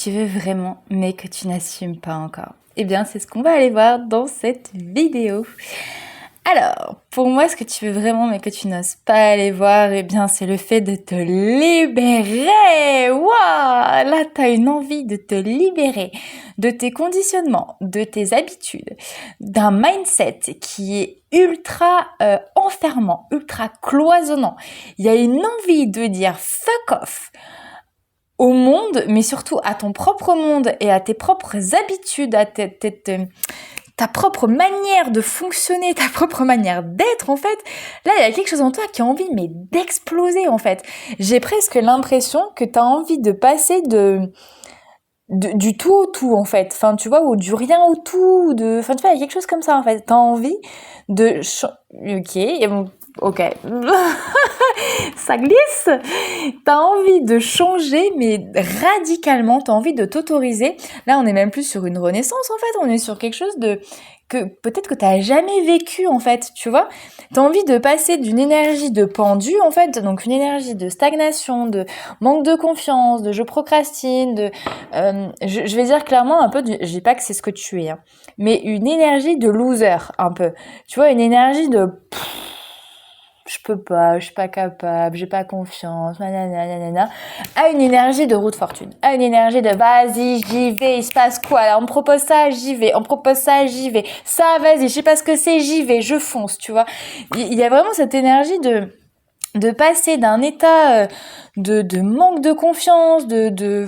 tu veux vraiment, mais que tu n'assumes pas encore? Eh bien, c'est ce qu'on va aller voir dans cette vidéo. Alors, pour moi, ce que tu veux vraiment, mais que tu n'oses pas aller voir, eh bien, c'est le fait de te libérer. Waouh! Là, tu as une envie de te libérer de tes conditionnements, de tes habitudes, d'un mindset qui est ultra enfermant, ultra cloisonnant. Il y a une envie de dire fuck off au monde, mais surtout à ton propre monde et à tes propres habitudes, à ta propre manière de fonctionner, ta propre manière d'être, en fait. Là, il y a quelque chose en toi qui a envie, mais d'exploser, en fait. J'ai presque l'impression que tu as envie de passer du tout au tout, en fait. Enfin, tu vois, ou du rien au tout, enfin, tu vois, il y a quelque chose comme ça, en fait. T'as envie de... Ok, et bon, ok. Ça glisse. T'as envie de changer, mais radicalement, t'as envie de t'autoriser. Là, on n'est même plus sur une renaissance, en fait. On est sur quelque chose que peut-être que t'as jamais vécu, en fait, tu vois. T'as envie de passer d'une énergie de pendu, en fait, donc une énergie de stagnation, de manque de confiance, de je procrastine, je vais dire clairement un peu, je dis pas que c'est ce que tu es, hein, mais une énergie de loser, un peu. Tu vois, une énergie de je peux pas, je suis pas capable, j'ai pas confiance, nanana, à une énergie de roue de fortune, à une énergie de vas-y, j'y vais, il se passe quoi là, on me propose ça, j'y vais, on me propose ça, j'y vais, ça, vas-y, je sais pas ce que c'est, j'y vais, je fonce, tu vois. Il y a vraiment cette énergie de passer d'un état de manque de confiance, de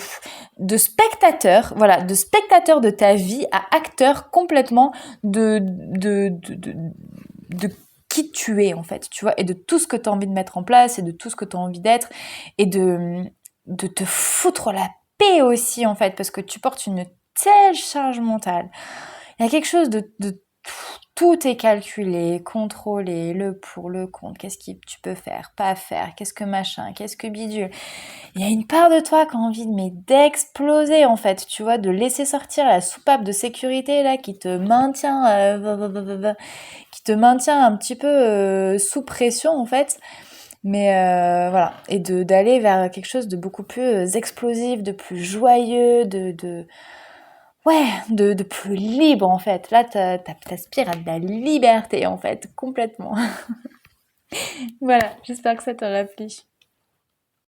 spectateur, voilà, de spectateur de ta vie à acteur complètement de qui tu es, en fait, tu vois, et de tout ce que tu as envie de mettre en place et de tout ce que tu as envie d'être et de te foutre la paix aussi, en fait, parce que tu portes une telle charge mentale. Il y a quelque chose de tout est calculé, contrôlé, le pour, le contre, qu'est-ce que tu peux faire, pas faire, qu'est-ce que machin, qu'est-ce que bidule. Il y a une part de toi qui a envie d'exploser, en fait, tu vois, de laisser sortir la soupape de sécurité là qui te maintient un petit peu sous pression, en fait. Mais voilà, et d'aller vers quelque chose de beaucoup plus explosif, de plus joyeux, de plus libre, en fait. Là, t'aspires à de la liberté, en fait, complètement. Voilà, j'espère que ça t'aura plu.